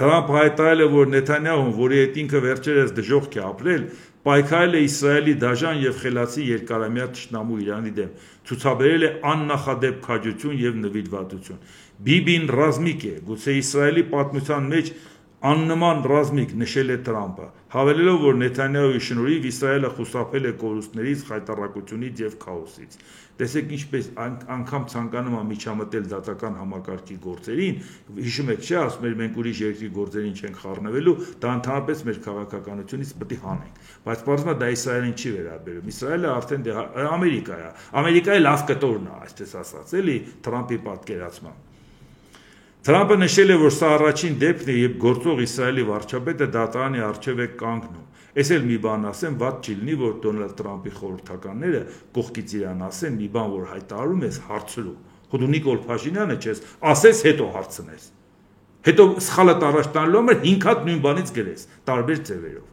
Թրամփը հայտարարել է, որ Նեթանյահուն, որի հետ ինքը վերջերս դժոխք է ապրել, պայքարել է Իսրայելի դաժան եւ խելացի երկարամյա թշնամու Իրանի դեմ, ցուցաբերել է աննախադեպ քաջություն եւ նվիրվածություն։ Բիբին ռազմիկ է, գուցե Իսրայելի պատմության մեջ աննման ռազմիկ, նշել է Թրամփը, հավելելով, որ Նեթանյահուի շնորհիվ Իսրայելը խուսափել է կորուստներից, խայտառակությունից եւ քաոսից։ Տեսեք ինչպես անգամ ցանկանում է միջամտել դատական համակարգի գործերին, հիշում եք, չէ՞, ասում էր մենք ուրիշ երկրի գործերին չենք խառնվելու, դա ընդհանրապես մեր քաղաքականությունից պետք է հանենք։ Բայց պարզվում է դա Իսրայելին չի վերաբերում։ Իսրայելը արդեն Ամերիկա է։ Ամերիկայի լավ կտորն է, այսպես ասած, էլի Թրամփի պատկերացմամբ։ Թրամփը նշել է, որ սա առաջին դեպքն է, երբ գործող Իսրայելի վարչապետը դատարանի առջև է կանգնում։ Ես էլ մի բան ասեմ, վատ չի լինի, որ Դոնալդ Թրամփի խորհրդականները կողքից իրան ասեն մի բան, որ հայտարարում ես, հարցրու։ Խո դու Նիկոլ Փաշինյանը չես, ասես հետո հարցնես։ Հետո սխալդ առաջ տանելու համար 5 հատ նույն բանից գրես, տարբեր ձևերով։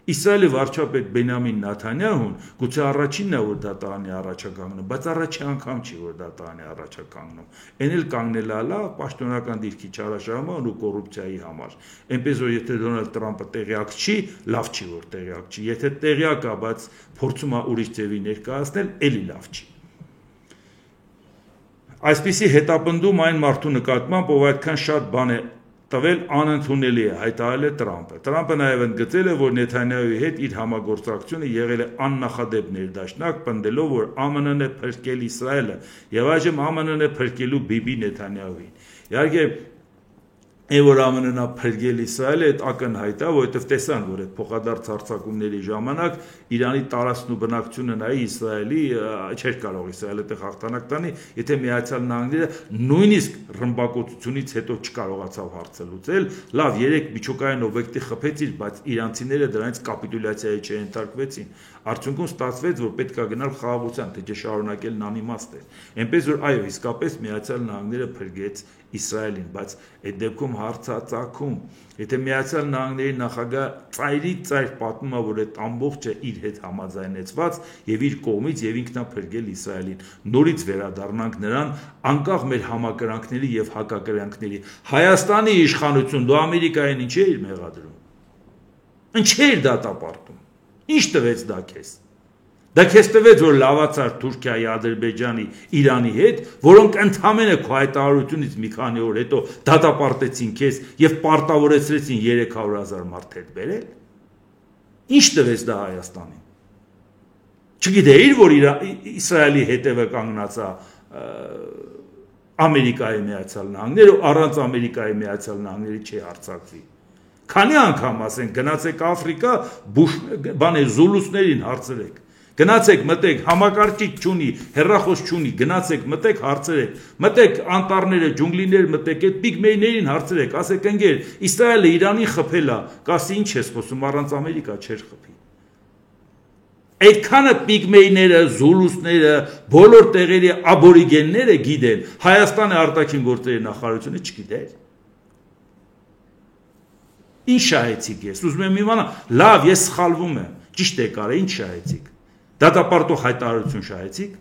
Իսրայելի վարչապետ Բենյամին Նեթանյահուն գուցե առաջինն է, որ դատարանի առաջ է կանգնում, բայց առաջին անգամ չի, որ դատարանի առաջ է կանգնում։ Էն էլ կանգնել է լավ պաշտոնական դիրքի չարաշահման ու կոռուպցիայի համար։ Այնպես որ եթե Դոնալդ Թրամփը տեղյակ չի, լավ չի, որ տեղյակ չի։ Եթե տեղյակ է, բայց փորձում է ուրիշ ձևի ներկայացնել, էլի լավ չի։ Այսպիսի հետապնդում այն մարդու նկատմամբ, ով այդքան շատ բան է տվել, անընդունելի է, հայտարարել է Թրամփը։ Թրամփը նաև ընդգծել է, որ Նեթանյահուի հետ իր համագործակցությունը եղել է աննախադեպ ներդաշնակ, պնդելով, որ ԱՄՆ-ն է փրկել Իսրայելը եւ այժմ ԱՄՆ-ն է փրկելու Բիբի Նեթանյահուին։ Իհարկե, այն որ ԱՄՆ-ն է փրկել Իսրայելը, այդ ակնհայտ է, որովհետև տեսան, որ այդ փոխադարձ հարձակումների ժամանակ Իրանի տարածքն ու բնակչությունը նայի Իսրայելի չէր կարող Իսրայելը տեղ հաղթանակ տանի, եթե Միացյալ Նահանգները նույնիսկ ռմբակոծությունից հետո չկարողացավ հարցը լուծել, լավ, 3 միջուկային օբյեկտի խփեցիր, բայց իրանցիները դրանից կապիտուլյացիայի չենթարկվեցին։ Արդյունքում ստացվեց, որ պետք է գնալ խաղաղության, թե շարունակելն անիմաստ էր։ Այնպես որ այո, իսկապես Միացյալ Նահանգները փրկեց Իսրայելին, բայց այդ դեպքում հարցածագում, եթե Միացյալ Նահանգների նախագահ ծայրից պատմում է, որ այդ ամբողջը իր հետ համաձայնեցված եւ իր կողմից եւ ինքն է փրկել Իսրայելին, նորից վերադառնանք նրան, անկախ մեր համակրանքների եւ հակակրանքների։ Հայաստանի իշխանություն, դու Ամերիկային ինչ էիր մեղադրում։ Ինչ էր դատապարտում։ Ինչ տվեց դա քեզ։ Դա քեզ տվեց, որ լավացար Թուրքիայի, Ադրբեջանի, Իրանի հետ, որոնք ընդհանրապես քո հայտարարությունից մի քանի օր հետո դատապարտեցին քեզ եւ պարտավորեցրեցին 300,000 մարդ հետ բերել։ Ինչ տվեց դա Հայաստանին։ Չգիտեիր, որ Իսրայելի հետևը կանգնած է Ամերիկայի Միացյալ Նահանգները, առանց Ամերիկայի Միացյալ Նահանգների չի հարձակվի։ Քանի անգամ ասենք, գնացեք Աֆրիկա, զուլուսներին հարցրեք։ Գնացեք մտեք, համակարգիչ չունի, հեռախոս չունի, գնացեք մտեք, հարցրեք։ Մտեք անտառները, ջունգլիներ մտեք, այդ պիգմեյներին հարցրեք, ասեք ընկեր, Իսրայելը Իրանին խփել է, կասի ինչ ես խոսում, առանց Ամերիկա չէր խփի։ Այդքանը պիգմեյները, զուլուսները, բոլոր տեղերի աբորիգենները գիտեն, Հայաստանի արտաքին գործերի նախարարությունը չգիտեր։ Ինչ շահեցիք ես, ուզում եմ իմանալ, լավ, ես սխալվում եմ, ճիշտ եք արել, ինչ շահեցիք։ Դատապարտող հայտարարություն շահեցիք։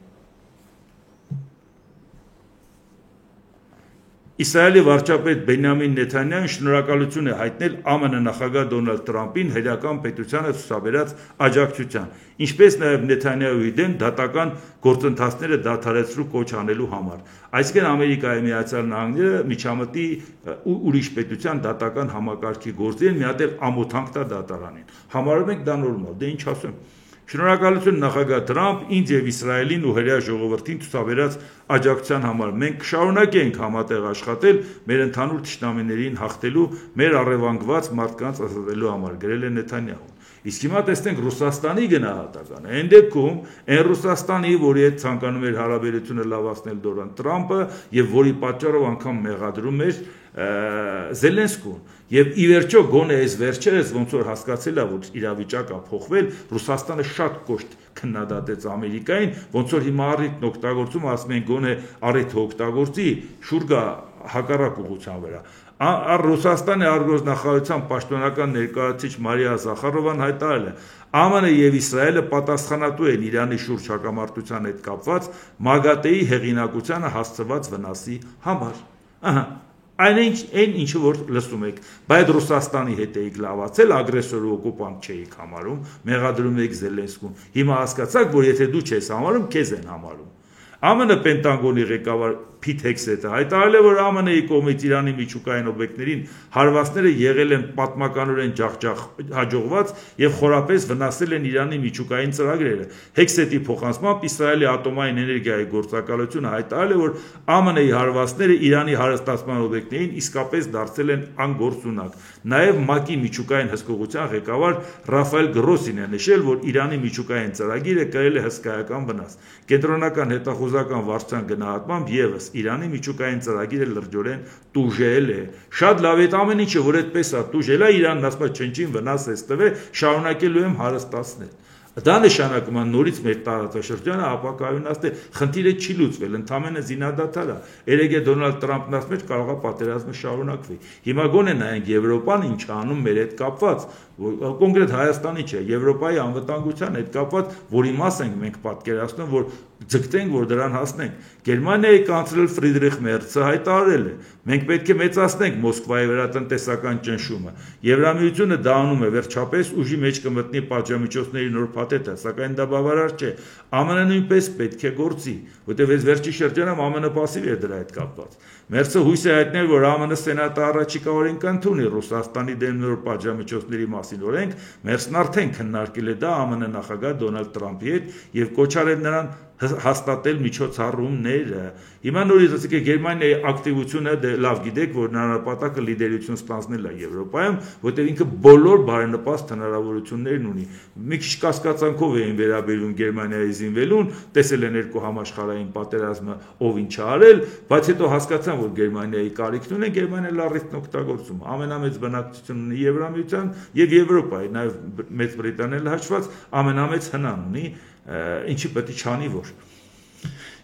Իսրայելի վարչապետ Բենյամին Նեթանյահուն շնորհակալություն է հայտնել ԱՄՆ նախագահ Դոնալդ Տրամփին հայկական պետությանը ցուցաբերած աջակցության, ինչպես նաև Նեթանյահուի դեմ դատական գործընթացները դադարեցրու կոչ անելու համար։ Այսինքն Ամերիկայի Միացյալ Նահանգները միջամտի ուրիշ պետության դատական համակարգի գործի են մի հատ ամոթանք տա դատարանին։ Համարում ենք դա նորմալ, դե ինչ ասեմ։ Շնորհակալություն նախագահ Տրամփ ինձ եւ Իսրայելին ու հրեա ժողովրդին ցուցաբերած աջակցության համար։ Մենք կշարունակենք համատեղ աշխատել մեր ընդհանուր թշնամիներին հաղթելու, մեր առևանգված մարդկանց ազատելու համար, գրել է Նեթանյահուն։ Իսկ հիմա տեսնենք Ռուսաստանի գնահատականը։ Այն դեպքում այն Ռուսաստանի, որի հետ ցանկանում էր հարաբերությունը լավացնել Դոնալդ Տրամփը եւ որի պատճառով անգամ մեղադրում էր Զելենսկուն եւ ի վերջո գոնե այս վերջերս ոնց որ հասկացել է որ իրավիճակը փոխվել Ռուսաստանը շատ կոշտ քննադատեց Ամերիկային ոնց որ հիմա առիթն օգտագործում ասում են գոնե առիթը օգտագործի շուրգա հակառակ ուղղության վրա Ռուսաստանի արտգործնախարարության պաշտոնական ներկայացուցիչ Մարիա Զախարովան հայտարարել է ԱՄՆ եւ Իսրայելը պատասխանատու են Իրանի շուրջ հակամարտության հետ կապված ՄԱԳԱՏԷ-ի հեղինակությանը հասցված վնասի համար ահա Այն ինչը որ լսում եք, բայց Ռուսաստանի հետ էիք լավացել, ագրեսորը օկուպանտ չէիք համարում, մեղադրում եք Զելենսկուն։ Հիմա հասկացաք, որ եթե դու չես համարում, քեզ են համարում։ ԱՄՆ Պենտագոնի ղեկավար Փիթ Հեքսեթը հայտարարել է, որ ԱՄՆ-ի կողմից Իրանի միջուկային օբյեկտներին հարվածները եղել են պատմականորեն հաջողված եւ խորապես վնասել են Իրանի միջուկային ծրագրերը։ Հեքսեթի փոխանցմամբ Իսրայելի ատոմային էներգիայի գործակալությունը հայտարարել է, որ ԱՄՆ-ի հարվածները Իրանի հարստացման օբյեկտներին իսկապես դարձել են անգործունակ։ Նաեւ ՄԱԿ-ի միջուկային հսկողության ղեկավար Ռաֆայել Գրոսին է նշել, որ Իրանի միջուկային ծրագիրը կրել է հսկայական վնաս։ Կենտրոնական հետախուզական վարչության գնահատմամբ եւս Իրանի միջուկային ծրագիրը լրջորեն տուժել է։ Շատ լավ է ամեն ինչը, որ այդպես է տուժել է, Իրանն ասում է չնչին վնաս է ստվել, շարունակելու եմ հարստացնել։ Դա նշանակում է նորից մեր տարածաշրջանը ապակայունացնել, խնդիրը չի լուծվել, ընդամենը զինադադար է։ Երեգե Դոնալդ Տրամփն ասում էր կարող է պատերազմը շարունակվի։ Հիմա գոնե նայենք Եվրոպան ինչ է անում մեր հետ կապված, կոնկրետ Հայաստանի չէ, Եվրոպայի անվտանգության հետ կապված, որի մաս ենք մենք պատկերացնում, որ ձգտենք, որ դրան հասնենք։ Գերմանիայի կանցլեր Ֆրիդրիխ Մերցը հայտարարել է. մենք պետք է մեծացնենք Մոսկվայի վրա տնտեսական ճնշումը։ Եվրամիությունը դա անում է վերջապես ուժի մեջ կմտնի պատժամիջոցների նոր փաթեթը, սակայն դա բավարար չէ։ ԱՄՆ նույնպես պետք է գործի, որտեղ այս վերջի շրջանում ԱՄՆ пассив է դրա հետ կապված։ Մերցը հույս է հայտնել, որ ԱՄՆ սենատը առաջիկա օրին կընդունի Ռուսաստանի դեմ նոր պատժամիջոցների մասին օրենք, Մերցն արդեն քննարկել է դա ԱՄՆ նախագահ Դոնալդ Տրամփի հետ եւ կոչ արել նրան հաստատել միջոցառումները։ Հիմա նորից ասեք Գերմանիայի ակտիվությունը դե լավ գիտեք, որ նպատակը լիդերություն ստանձնել է Եվրոպայում, որտեղ ինքը բոլոր բարենպաստ հնարավորություններն ունի։ Մի քիչ կասկածանքով էին վերաբերում Գերմանիայի զինվելուն, տեսել են երկու համաշխարհային պատերազմը ով ինչ արել, բայց հետո հասկացան, որ Գերմանիայի կարիքն ունեն, Գերմանիան լարիթն օգտագործում։ Ամենամեծ բնակչություն ունի Եվրամիության եւ Եվրոպայի, նաեւ Մեծ Բրիտանիան հաշված ամենամեծ հնան ունի, ինչի պետք է չանի որ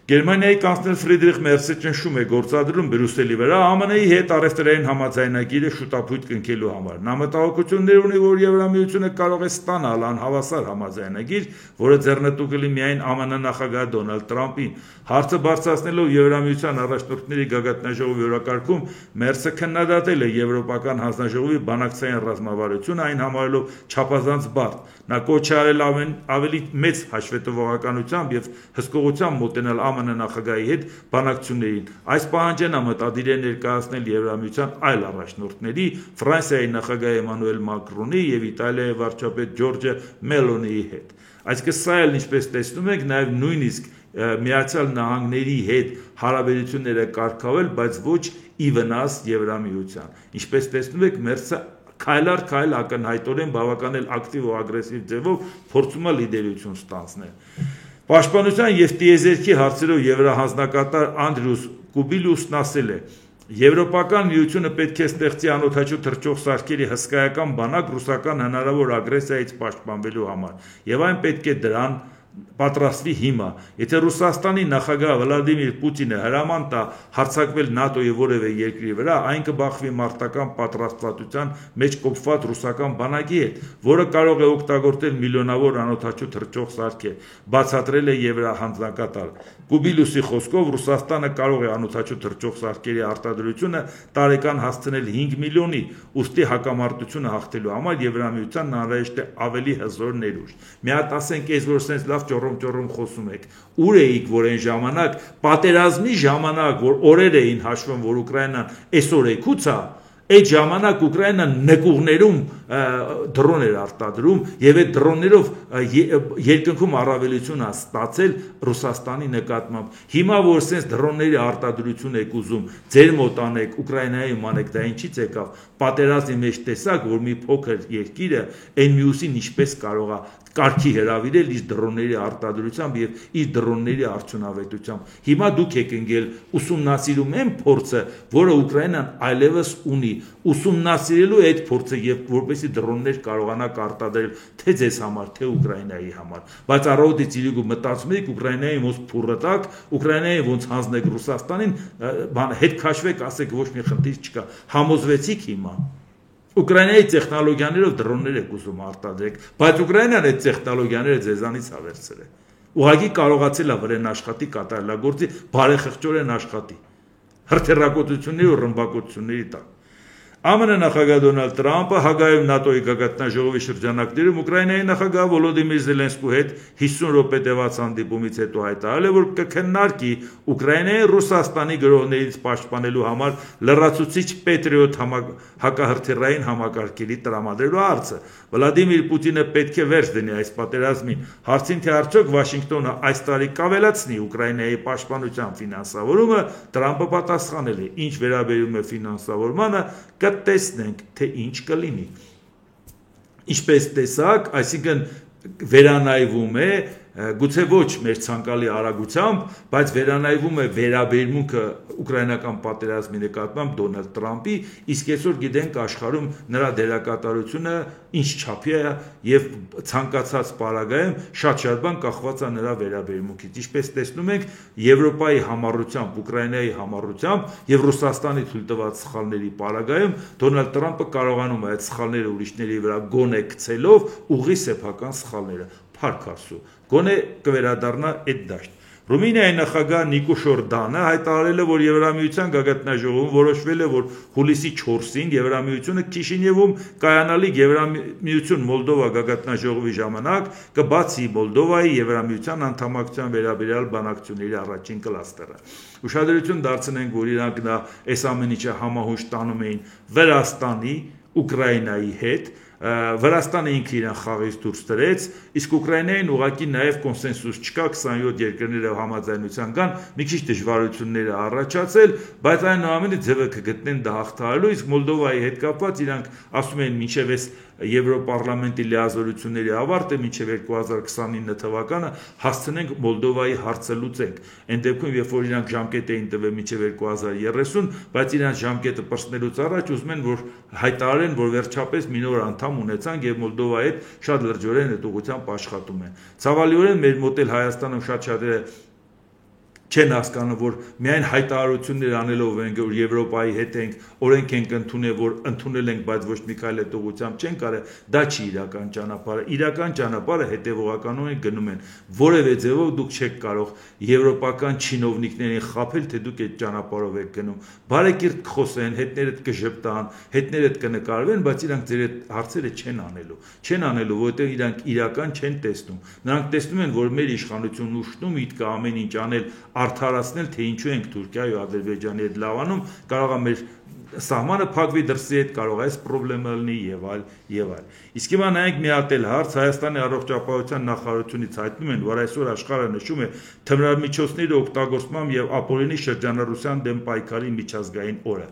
Գերմանիայի կանցլեր Ֆրիդրիխ Մերցը ճնշում է գործադրում Բրյուսելի վրա ԱՄՆ-ի հետ առևտրային համաձայնագիրը շուտապույտ կնքելու համար։ Նա մտահոգություններ ունի, որ Եվրամիությունը կարող է ստանալ անհավասար համաձայնագիր, որը ձեռնտու կլինի միայն ԱՄՆ նախագահ Դոնալդ Տրամփին։ Հարցը բարձրացնելով Եվրամիության առաջնորդների գագաթնաժողովի օրակարգում Մերցը քննադատել է Եվրոպական հանձնաժողովի բանակցային ռազմավարությունը, այն համարելով չափազանց բարդ։ Նա կոչ է արել ավելի մեծ հաշվետվողականությամբ եւ հսկողությամբ մոտենալ ԱՄՆ նախագահի հետ բանակցություններին։ Այս պահանջը նա մտադիր է ներկայացնել Եվրամիության այլ առաջնորդների, Ֆրանսիայի նախագահ Էմանուել Մակրոնի եւ Իտալիայի վարչապետ Ջորջո Մելոնիի հետ։ Այսինքն սա էլ ինչպես տեսնում եք, նաեւ նույնիսկ Միացյալ Նահանգների հետ հարաբերությունները կարգավել, բայց ոչ ի վնաս Եվրամիության։ Ինչպես տեսնում եք, Մերցը քայլ առ քայլ ակնհայտորեն բավական ակտիվ ու ագրեսիվ ձևով փորձում է լիդերություն ստանձնել։ Պաշտպանության եւ տիեզերքի հարցերով եվրահանձնակատար Անդրյուս Կուբիլուսն ասել է. Եվրոպական միությունը պետք է ստեղծի անօդաչու թռչող սարքերի հսկայական բանակ ռուսական հնարավոր ագրեսիայից պաշտպանվելու համար, եւ այն պետք է դրան պատրաստվի հիմա։ Եթե Ռուսաստանի նախագահ Վլադիմիր Պուտինը հրաման տա հարձակվել ՆԱՏՕ-ի որևէ երկրի վրա, այն կբախվի մարտական պատրաստվածության մեջ կոփված ռուսական բանակի հետ, որը կարող է օգտագործել միլիոնավոր անօդաչու թռչող սարքեր, բացատրել է Եվրահանձնակատարը։ Կուբիլուսի խոսքով Ռուսաստանը կարող է անօդաչու թռչող սարքերի արտադրությունը տարեկան հասցնել 5 միլիոնի, ուստի հակամարտությունը հաղթելու համար Եվրամիությանն անհրաժեշտ է ավելի հզոր ներուժ։ Մի հատ ասենք, ես որ sense լավ ճոռոմ խոսում եք, ուր էիք, որ այն ժամանակ, պատերազմի ժամանակ, որ օրեր էին հաշվում, որ Ուկրաինան այսօր էկուց է, այդ ժամանակ Ուկրաինան նկուղներում դրոն էր արտադրում եւ այդ դրոններով երկնքում առավելություն է ստացել Ռուսաստանի նկատմամբ։ Հիմա որ sense դրոնների արտադրություն եք ուզում, ձեր մոտ անեք, Ուկրաինայում անեք, դա ինչից եկավ։ Պատերազմի մեջ տեսակ, որ մի փոքր երկիրը այն մյուսին ինչպես կարող է կարգի հրավիրել իր դրոնների արտադրությամբ եւ իր դրոնների արդյունավետությամբ։ Հիմա դուք եք ընկել ուսումնասիրում են փորձը, որը Ուկրաինան այլևս ունի, ուսումնասիրելու այդ փորձը եւ որպեսզի դրոններ կարողանաք արտադրել թե ձեզ համար, թե Ուկրաինայի համար։ Բայց առօրդից իրիկու մտածում եք Ուկրաինայի ոնց փուրը տակ, Ուկրաինայի ոնց հանձնեք Ռուսաստանին, հետ քաշվեք, ասեք ոչ մի խնդիր չկա։ Համոզվեցիք հիմա։ Ուկրաինայի տեխնոլոգիաներով դրոններ եք ուզում արտադրեք, բայց Ուկրաինան այդ տեխնոլոգիաները ձեզանից է վերցրել։ Ուղղակի կարողացել է վրան աշխատի կատարելագործի, բարեխղճորեն աշխատի։ Հրթիռակոծությունների ու ռմբակոծությունների տակ։ ԱՄՆ նախագահ Դոնալդ Տրամպը հագայում ՆԱՏՕ-ի գագաթնաժողովի շրջանակներում Ուկրաինայի նախագահ Վոլոդիմիր Զելենսկու հետ 50 րոպե տևած հանդիպումից հետո հայտարարել է, որ կքննարկի Ուկրաինայի Ռուսաստանի գրոհներից պաշտպանելու համար լրացուցիչ Պետրիոտ հակահրթիռային համակարգերի տրամադրելու հարցը։ Վլադիմիր Պուտինը պետք է վերջ դնի այս պատերազմին։ Հարցին թե արդյոք Վաշինգտոնը այս տարի կավելացնի Ուկրաինայի պաշտպանության ֆինանսավորումը, Տրամպը պատասխանել է. ինչ վերաբերում է ֆինանսավորմանը, կտեսնենք, թե ինչ կլինի։ Ինչպես տեսակ, այսինքն վերանայվում է, գուցե ոչ մեր ցանկալի արագությամբ, բայց վերանայվում է վերաբերմունքը ուկրաինական պատերազմի նկատմամբ Դոնալդ Տրամպի, իսկ այսօր գիտենք աշխարհում նրա դերակատարությունը ինչ չափի է եւ ցանկացած պարագայում շատ բան կախված է նրա վերաբերմունքից։ Ինչպես տեսնում ենք, Եվրոպայի համառությամբ, Ուկրաինայի համառությամբ եւ Ռուսաստանի թույլ տված սխալների պարագայում Դոնալդ Տրամպը կարողանում է այդ սխալները ուրիշների վրա գոնե գցելով ուղի սեփական սխալները փառք Աստծո, գոնե կվերադառնա այդ դաշտ։ Ռումինիայի նախագահ Նիկոշոր Դանը հայտարարել է, որ Եվրամիության գագաթնաժողովում որոշվել է, որ հուլիսի 4-ին Եվրամիությունը Քիշինևում կայանալիք Եվրամիություն Մոլդովա գագաթնաժողովի ժամանակ կբացի Մոլդովայի Եվրամիության անդամակցության վերաբերյալ բանակցությունների առաջին կլաստերը։ Ուշադրություն դարձնենք, որ իրանք դա այս ամեն ինչը համահունչ տանում էին Վրաստանի, Ուկրաինայի հետ, Վրաստանը ինքը իրան խաղից դուրս դրեց, իսկ Ուկրաինային ուղղակի նաև կոնսենսուս չկա 27 երկրները համաձայնության կան, մի քիչ դժվարություններ է առաջացել, բայց այնուամենայնիվ ձևը կգտնեն դա հաղթահարելու, իսկ Մոլդովայի հետ կապված իրանք ասում են մինչև այս Եվրոպարլամենտի լիազորությունների ավարտը մինչև 2029 թվականը հասցնենք Մոլդովայի հարցը լուծենք։ Այն դեպքում, երբ որ իրանք ժամկետ էին տվել մինչև 2030, բայց իրանք ժամկետը պրծնելուց առաջ ուզում են, որ հայտարարեն, որ վերջապես մի նոր անդամ ունեցանք եւ Մոլդովայի հետ շատ լրջորեն այդ ուղղությամբ աշխատում են։ Ցավալիորեն մեր մոտ էլ Հայաստանում շատ-շատերը չեն հասկանում, որ միայն հայտարարություններ անելով ենք, որ Եվրոպայի հետ ենք, օրենք ենք ընդունել, որ ընդունել ենք, բայց ոչ մի քայլ այդ ուղղությամբ չեն կարել, դա չի իրական ճանապարհը։ Իրական ճանապարհը հետևողականորեն գնում են։ Որևէ ձևով դուք չեք կարող եվրոպական չինովնիկներին խաբել, թե դուք այդ ճանապարհով եք գնում։ Բարեկիրթ կխոսեն, հետներդ կժպտան, հետներդ կնկարվեն, բայց իրանք ձեր այդ հարցերը չեն անելու։ Չեն անելու, որովհետև իրանք իրական չեն տեսնում։ Նրանք տեսնում են, որ մեր իշխանությունն ուշնում միտքը ամեն ինչ անել արդարացնել, թե ինչու ենք Թուրքիայի ու Ադրբեջանի հետ լավանում, կարող է մեր սահմանը փակվի դրսի հետ, կարող է այս խնդրը լինի եւ այլ եւ այլ։ Իսկ հիմա նայենք մի հատ էլ հարց, Հայաստանի առողջապահության նախարարությունից հայտնում են, որ այսօր աշխարհը նշում է թմրամիջոցների օգտագործման եւ ապօրինի շրջանառության դեմ պայքարի միջազգային օրը։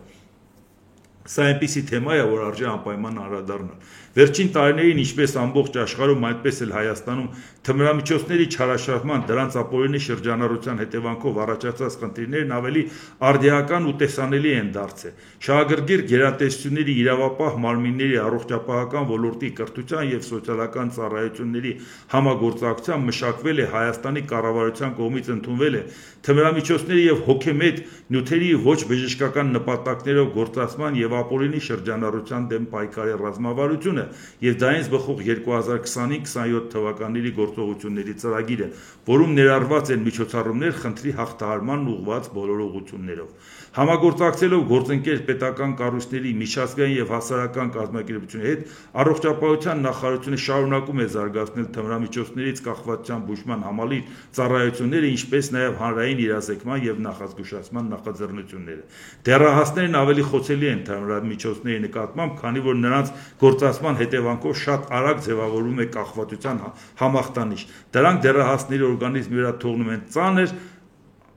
Սա այնպիսի թեմա է, որ արժե անպայման անդրադառնալ։ Վերջին տարիներին ինչպես ամբողջ աշխարհում, այնպես էլ Հայաստանում թմրամիջոցների չարաշահման, դրանց ապօրինի շրջանառության հետևանքով առաջացած խնդիրներն ավելի արդիական ու տեսանելի են դարձել։ Շահագրգիռ գերատեսչությունների, իրավապահ մարմինների, առողջապահական ոլորտի, կրթության եւ սոցիալական ծառայությունների համագործակցությամբ մշակվել է Հայաստանի կառավարության կողմից ընդունվել է թմրամիջոցների եւ հոգեմետ նյութերի ոչ բժշկական նպատակներով գործածման եւ ապօրինի շրջանառության դեմ պայքարի ռազմավարությունը եւ դրանից բխող 2025-27 թվականների գործողությունների ծրագիրը, որում ներառված են միջոցառումներ խնդրի հաղթահարման ուղղված բոլոր ուղղություններով։ Համագործակցելով գործընկեր պետական կառույցների, միջազգային եւ հասարակական կազմակերպությունների հետ, առողջապահության նախարարությունը շարունակում է զարգացնել թմրամիջոցներից կախվածության բուժման համալիր ծառայությունները, ինչպես նաեւ հանրային իրազեկման եւ նախազգուշացման նախաձեռնությունները։ Դեռահասներն ավելի խոցելի են թմրամիջոցների նկատմամբ, քանի որ նրանց գործածման հետևանքով շատ արագ ձևավորվում է կախվածության համախտանիշ։ Դրանք դեռահասների օրգանիզմի վրա թողնում են ծանր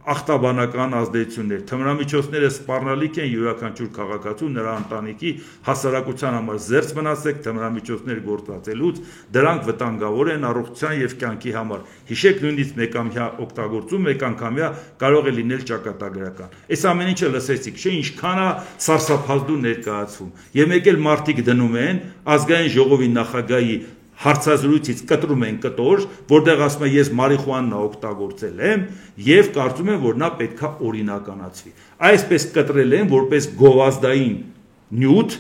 ախտաբանական ազդեցություններ։ Թմրամիջոցները սպառնալիք են յուրաքանչյուր քաղաքացու, նրա ընտանիքի, հասարակության համար զերծ մնացեք թմրամիջոցներ գործածելուց, դրանք վտանգավոր են առողջության եւ կյանքի համար։ Հիշեք, նույնիսկ մեկամյա օգտագործում, մեկանգամյա կարող է լինել ճակատագրական։ Այս ամեն ինչը լսեցիք, չէ՞, ինչքան է սարսափազդու ներկայացվում։ Եվ մեկ էլ մարդիկ դնում են ազգային ժողովի նախագահի հարցազրույցից կտրում են կտոր, որտեղ ասում է ես մարիխուանա օգտագործել եմ եւ կարծում են, որ նա պետքա օրինականացվի։ Այսպես կտրել են, որպես գովազդային նյութ,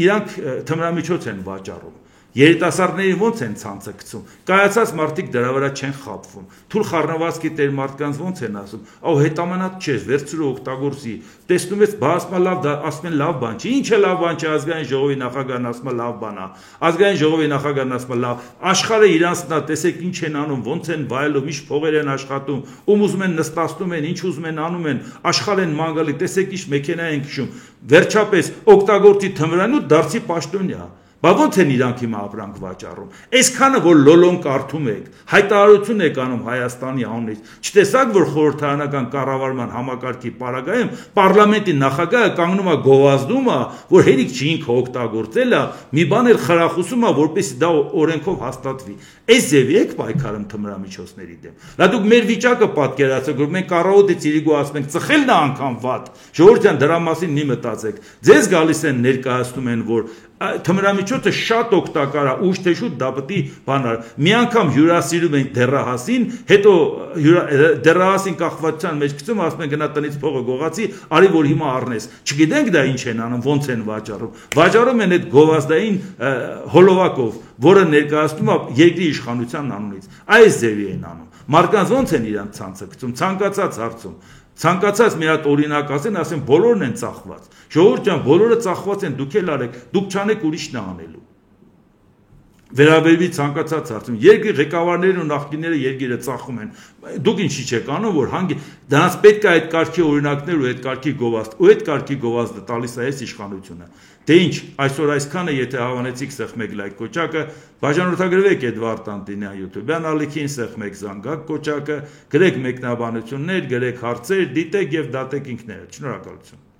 իրանք թմրամիջոց են վաճառում։ Երիտասարդների ոնց են ցանցը գցում։ Կայացած մարդիկ դրա վրա չեն խաբվում։ Թույլ խառնվածքի տեր մարդկանց ոնց են ասում։ Ահա հետամանած չէ, վերցրու օգտագործի։ Տեսնում ես, բասմա լավ, դա ասում են լավ բան չի։ Ինչ է լավ բան չի, ազգային ժողովի նախագահն ասում է լավ բան է։ Ազգային ժողովի նախագահն ասում է լավ։ Աշխարհը իրանց նա տեսեք ինչ են անում, ոնց են վայելում, ինչ փողեր են աշխատում, ում ուզում են նստացնում են, ինչ ուզում են անում են, աշխարհ են մանգալի, տեսեք ինչ մեքենա են քշում։ Վերջապես օգտագործի թմրանյութ դարձի պաշտոնյա։ Բա ոնց են իրանք հիմա ապրանք վաճառում։ Այսքանը որ լոլոն կարդում եք, հայտարարություն եք անում Հայաստանի անունից, չտեսակ որ խորհրդարանական կառավարման համակարգի պարագայում պարլամենտի նախագահը կանգնում է գովազդում է, որ հերիք չի ինքը օգտագործել է, մի բան էլ խրախուսում է, որպեսզի դա օրենքով հաստատվի։ Այս ձևի եք պայքարում թմրամիջոցների դեմ։ Լա դուք մեր վիճակը պատկերացրեք, որ մենք կառավարությունից իրիկու ասում ենք ծխելն է անգամ վատ։ Ժողովրդյան դրա մասին մի մտածեք։ Ձեզ գալիս են ներկայացնում են, որ թմրամիջոցը շատ օգտակար է, ուշ թե շուտ դա պետք է բանալ։ Մի անգամ հյուրասիրում ենք դեռահասին, հետո դեռահասին կախվածության մեջ գցում, ասում են գնա տնից փողը գողացի, արի որ հիմա առնես։ Չգիտենք դա ինչ են անում, ոնց են վաճառում։ Վաճառում են այդ գովազդային հոլովակով, որը ներկայացնում է երկրի իշխանության անունից։ Այս ձևի են անում։ Մարդկանց ոնց են իրանք ցանցը գցում, ցանկացած հարցում։ Ցանկացած մի հատ օրինակ ասեն, ասեն բոլորն են ծախված։ Ժողովուրդ ջան, բոլորը ծախված են, դուք էլ արեք, դուք չանեք ուրիշն է անելու։ Վերաբերվի ցանկացած հարցում, երկրի ղեկավարներն ու նախկինները երկիրը ծախում են։ Դուք ինչի չեք անում, որ դրանց պետք է այդ կարգի օրինակներ ու այդ կարգի գովազդ, ու այդ կարգի գովազդը տալիս է այս իշխանությունը։ Դե ինչ, այսօր այսքանը, եթե հավանեցիք, սեղմեք լայք կոճակը, բաժանորդագրվեք Էդվարդ Անտինյան YouTube-յան ալիքին, սեղմեք զանգակ կոճակը, գրեք մեկնաբանություններ, գրեք հարցեր, դիտեք եւ դատեք ինքներդ։ Շնորհակալություն։